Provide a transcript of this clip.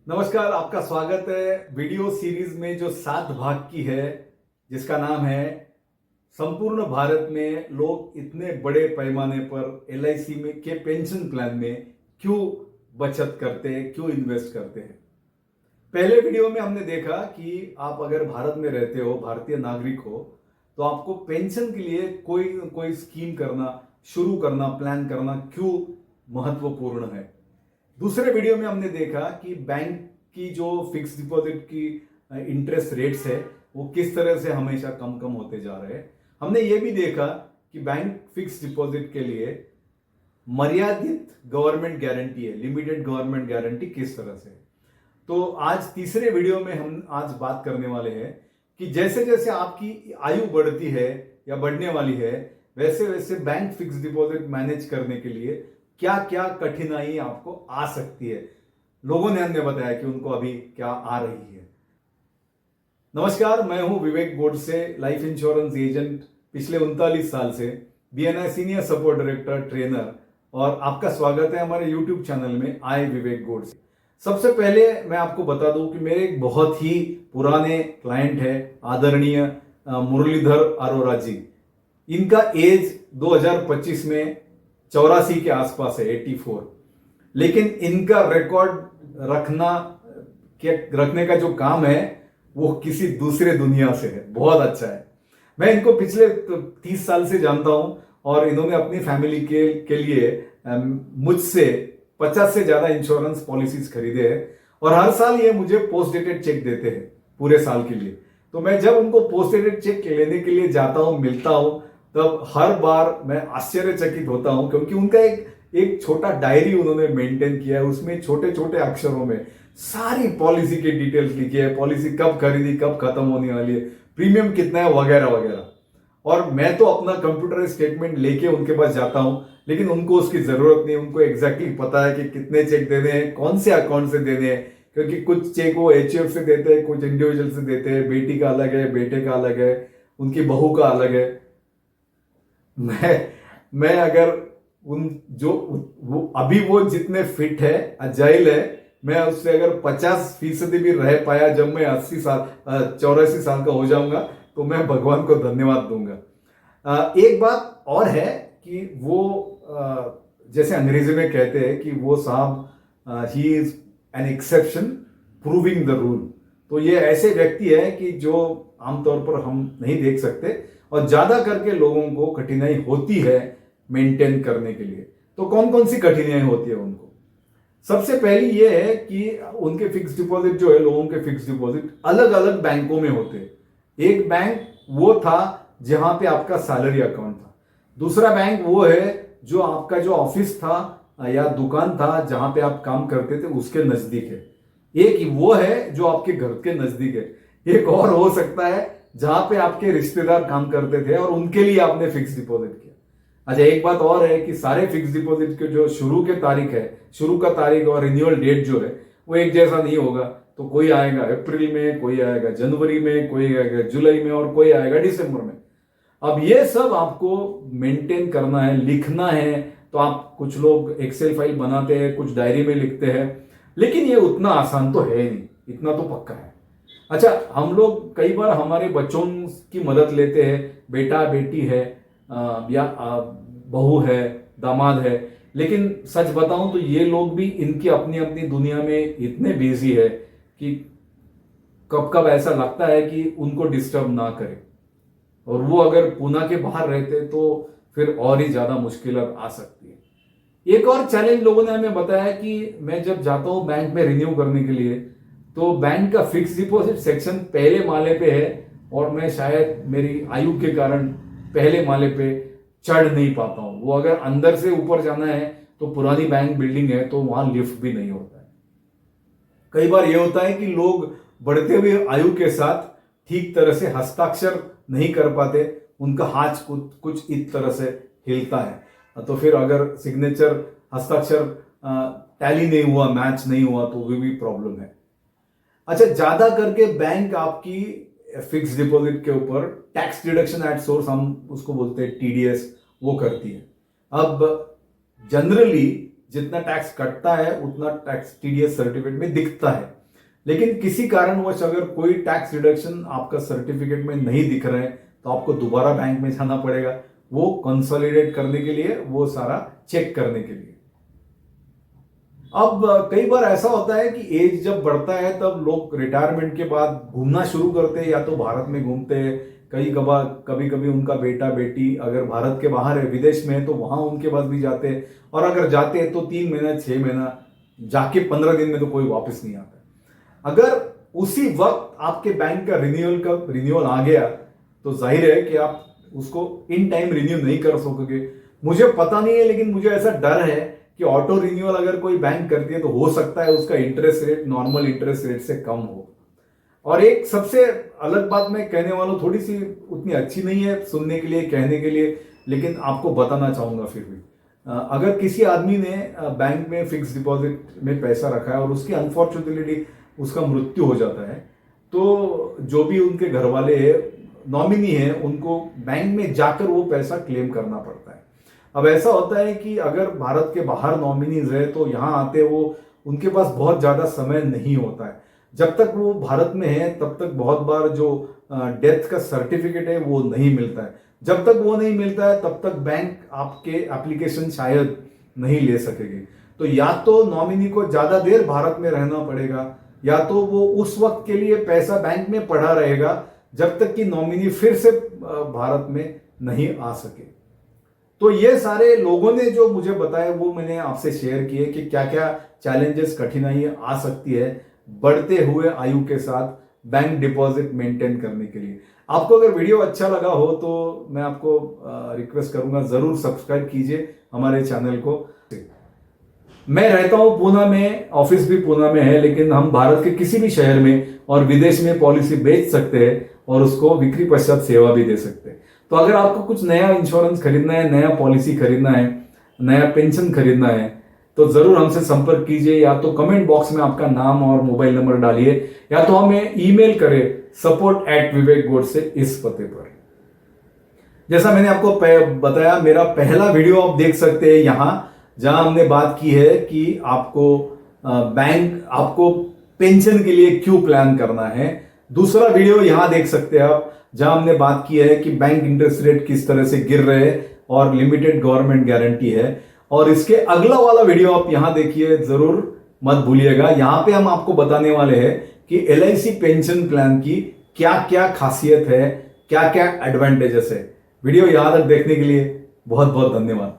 नमस्कार, आपका स्वागत है वीडियो सीरीज में जो 7 भाग की है, जिसका नाम है संपूर्ण भारत में लोग इतने बड़े पैमाने पर एलआईसी में के पेंशन प्लान में क्यों बचत करते हैं, क्यों इन्वेस्ट करते हैं। पहले वीडियो में हमने देखा कि आप अगर भारत में रहते हो, भारतीय नागरिक हो, तो आपको पेंशन के लिए कोई कोई स्कीम करना, शुरू करना, प्लान करना क्यों महत्वपूर्ण है। दूसरे वीडियो में हमने देखा कि बैंक की जो फिक्स डिपॉजिट की इंटरेस्ट रेट्स है वो किस तरह से हमेशा कम कम होते जा रहे हैं। हमने ये भी देखा कि बैंक फिक्स डिपॉजिट के लिए मर्यादित गवर्नमेंट गारंटी है, लिमिटेड गवर्नमेंट गारंटी किस तरह से। तो आज तीसरे वीडियो में हम आज बात करने वाले हैं कि जैसे जैसे आपकी आयु बढ़ती है या बढ़ने वाली है, वैसे वैसे बैंक फिक्स डिपॉजिट मैनेज करने के लिए क्या क्या कठिनाई आपको आ सकती है। लोगों ने हमने बताया कि उनको अभी क्या आ रही है। नमस्कार, मैं हूं विवेक गोडसे, लाइफ इंश्योरेंस एजेंट पिछले 39 साल से, BNI senior support director, trainer, और आपका स्वागत है हमारे यूट्यूब चैनल में आई विवेक गोडसे। सबसे पहले मैं आपको बता दूं कि मेरे एक बहुत ही पुराने क्लाइंट है, आदरणीय मुरलीधर अरोरा जी। इनका एज 2025 में 84 के आसपास है, 84। लेकिन इनका रिकॉर्ड रखने का जो काम है वो किसी दूसरे दुनिया से है, बहुत अच्छा है। मैं इनको पिछले 30 साल से जानता हूं और इन्होंने अपनी फैमिली के लिए मुझसे 50 से ज्यादा इंश्योरेंस पॉलिसीज खरीदे हैं और हर साल ये मुझे पोस्ट डेटेड चेक देते हैं पूरे साल के लिए। तो मैं जब उनको पोस्ट डेटेड चेक लेने के लिए जाता हूं, मिलता हूं, तब हर बार मैं आश्चर्यचकित होता हूं, क्योंकि उनका एक छोटा डायरी उन्होंने मेंटेन किया है। उसमें छोटे छोटे अक्षरों में सारी पॉलिसी के डिटेल्स लिखी है, पॉलिसी कब खरीदी, कब खत्म होने वाली है, प्रीमियम कितना है, वगैरह वगैरह। और मैं तो अपना कंप्यूटर स्टेटमेंट लेके उनके पास जाता हूं, लेकिन उनको उसकी जरूरत नहीं। उनको एग्जैक्टली पता है कि कितने चेक देने हैं, कौन से अकाउंट से देने हैं, क्योंकि कुछ चेक वो एचयूएफ से देते हैं, कुछ इंडिविजुअल से देते हैं। बेटी का अलग है, बेटे का अलग है, उनकी बहू का अलग है। मैं अगर उन जो वो अभी वो जितने फिट है, अजाइल है, मैं उससे अगर 50% भी रह पाया जब मैं 80 साल 84 साल का हो जाऊंगा, तो मैं भगवान को धन्यवाद दूंगा। एक बात और है कि वो जैसे अंग्रेजी में कहते हैं कि वो साहब he is an exception proving the rule. तो ये ऐसे व्यक्ति है कि जो आमतौर पर हम नहीं देख सकते और ज्यादा करके लोगों को कठिनाई होती है मेंटेन करने के लिए। तो कौन कौन सी कठिनाई होती है उनको? सबसे पहली ये है कि उनके फिक्स डिपॉजिट जो है, लोगों के फिक्स डिपॉजिट अलग अलग बैंकों में होते हैं। एक बैंक वो था जहां पे आपका सैलरी अकाउंट था, दूसरा बैंक वो है जो आपका जो ऑफिस था या दुकान था जहां पे आप काम करते थे उसके नजदीक है। एक वो है जो आपके घर के नजदीक है। एक और हो सकता है जहां पे आपके रिश्तेदार काम करते थे और उनके लिए आपने फिक्स डिपॉजिट किया। अच्छा, एक बात और है कि सारे फिक्स डिपॉजिट के जो शुरू का तारीख और रिन्यूअल डेट जो है वो एक जैसा नहीं होगा। तो कोई आएगा अप्रैल में, कोई आएगा जनवरी में, कोई आएगा जुलाई में और कोई आएगा दिसंबर में। अब ये सब आपको मेंटेन करना है, लिखना है। तो आप, कुछ लोग एक्सेल फाइल बनाते हैं, कुछ डायरी में लिखते हैं, लेकिन ये उतना आसान तो है नहीं, इतना तो पक्का है। अच्छा, हम लोग कई बार हमारे बच्चों की मदद लेते हैं, बेटा बेटी है या बहू है, दामाद है, लेकिन सच बताऊं तो ये लोग भी इनकी अपनी अपनी दुनिया में इतने बिजी है कि कब कब ऐसा लगता है कि उनको डिस्टर्ब ना करें। और वो अगर पूना के बाहर रहते तो फिर और ही ज्यादा मुश्किल आ सकती है। एक और चैलेंज लोगों ने हमें बताया कि मैं जब जाता हूं बैंक में रिन्यू करने के लिए, तो बैंक का फिक्स डिपॉजिट सेक्शन पहले माले पे है और मैं शायद मेरी आयु के कारण पहले माले पे चढ़ नहीं पाता हूं। वो अगर अंदर से ऊपर जाना है तो पुरानी बैंक बिल्डिंग है, तो वहां लिफ्ट भी नहीं होता है। कई बार यह होता है कि लोग बढ़ते हुए आयु के साथ ठीक तरह से हस्ताक्षर नहीं कर पाते, उनका हाथ कुछ इस तरह से हिलता है। तो फिर अगर सिग्नेचर, हस्ताक्षर टैली नहीं हुआ, मैच नहीं हुआ, तो वो भी प्रॉब्लम है। अच्छा, ज्यादा करके बैंक आपकी फिक्स डिपॉजिट के ऊपर टैक्स डिडक्शन एट सोर्स, हम उसको बोलते हैं टीडीएस, वो करती है। अब जनरली जितना टैक्स कटता है उतना टैक्स टीडीएस सर्टिफिकेट में दिखता है। लेकिन किसी कारणवश अगर कोई टैक्स रिडक्शन आपका सर्टिफिकेट में नहीं दिख रहा है तो आपको दोबारा बैंक में जाना पड़ेगा, वो कंसोलिडेट करने के लिए, वो सारा चेक करने के लिए। अब कई बार ऐसा होता है कि एज जब बढ़ता है तब लोग रिटायरमेंट के बाद घूमना शुरू करते हैं, या तो भारत में घूमते हैं, कभी कभी उनका बेटा बेटी अगर भारत के बाहर है, विदेश में है, तो वहां उनके पास भी जाते हैं, और अगर जाते हैं तो 3 महीना 6 महीना जाके 15 दिन में तो कोई वापस नहीं आता। अगर उसी वक्त आपके बैंक का रिन्यूअल आ गया तो जाहिर है कि आप उसको इन टाइम रिन्यू नहीं कर सकोगे। मुझे पता नहीं है, लेकिन मुझे ऐसा डर है कि ऑटो रिन्यूअल अगर कोई बैंक करती है तो हो सकता है उसका interest rate normal interest rate से कम हो। और एक सबसे अलग बात मैं कहने वाला हूं, थोड़ी सी उतनी अच्छी नहीं है सुनने के लिए, कहने के लिए, लेकिन आपको बताना चाहूंगा फिर भी। अगर किसी आदमी ने बैंक में फिक्स डिपॉजिट में पैसा रखा है और उसकी अनफॉर्चुनेटली उसका मृत्यु हो जाता है, तो जो भी उनके घर वाले नॉमिनी है उनको बैंक में जाकर वो पैसा क्लेम करना पड़ता है। अब ऐसा होता है कि अगर भारत के बाहर नॉमिनीज है तो यहां आते वो उनके पास बहुत ज्यादा समय नहीं होता है। जब तक वो भारत में है तब तक बहुत बार जो डेथ का सर्टिफिकेट है वो नहीं मिलता है। जब तक वो नहीं मिलता है तब तक बैंक आपके एप्लीकेशन शायद नहीं ले सकेगी। तो या तो नॉमिनी को ज्यादा देर भारत में रहना पड़ेगा, या तो वो उस वक्त के लिए पैसा बैंक में पड़ा रहेगा जब तक कि नॉमिनी फिर से भारत में नहीं आ सके। तो ये सारे लोगों ने जो मुझे बताया वो मैंने आपसे शेयर किए कि क्या क्या चैलेंजेस, कठिनाइयां आ सकती है बढ़ते हुए आयु के साथ बैंक डिपॉजिट मेंटेन करने के लिए। आपको अगर वीडियो अच्छा लगा हो तो मैं आपको रिक्वेस्ट करूंगा, जरूर सब्सक्राइब कीजिए हमारे चैनल को। मैं रहता हूं पूना में, ऑफिस भी पूना में है, लेकिन हम भारत के किसी भी शहर में और विदेश में पॉलिसी बेच सकते हैं और उसको बिक्री पश्चात सेवा भी दे सकते हैं। तो अगर आपको कुछ नया इंश्योरेंस खरीदना है, नया पॉलिसी खरीदना है, नया पेंशन खरीदना है, तो जरूर हमसे संपर्क कीजिए। या तो कमेंट बॉक्स में आपका नाम और मोबाइल नंबर डालिए, या तो हमें ईमेल करें support@vivekgodse इस पते पर। जैसा मैंने आपको बताया, मेरा पहला वीडियो आप देख सकते हैं यहां, जहां हमने बात की है कि आपको पेंशन के लिए क्यों प्लान करना है। दूसरा वीडियो यहां देख सकते हैं आप, जहां हमने बात की है कि बैंक इंटरेस्ट रेट किस तरह से गिर रहे हैं और लिमिटेड गवर्नमेंट गारंटी है। और इसके अगला वाला वीडियो आप यहां देखिए, जरूर मत भूलिएगा। यहां पे हम आपको बताने वाले हैं कि LIC पेंशन प्लान की क्या क्या खासियत है, क्या क्या एडवांटेजेस है। वीडियो यहां तक देखने के लिए बहुत बहुत धन्यवाद।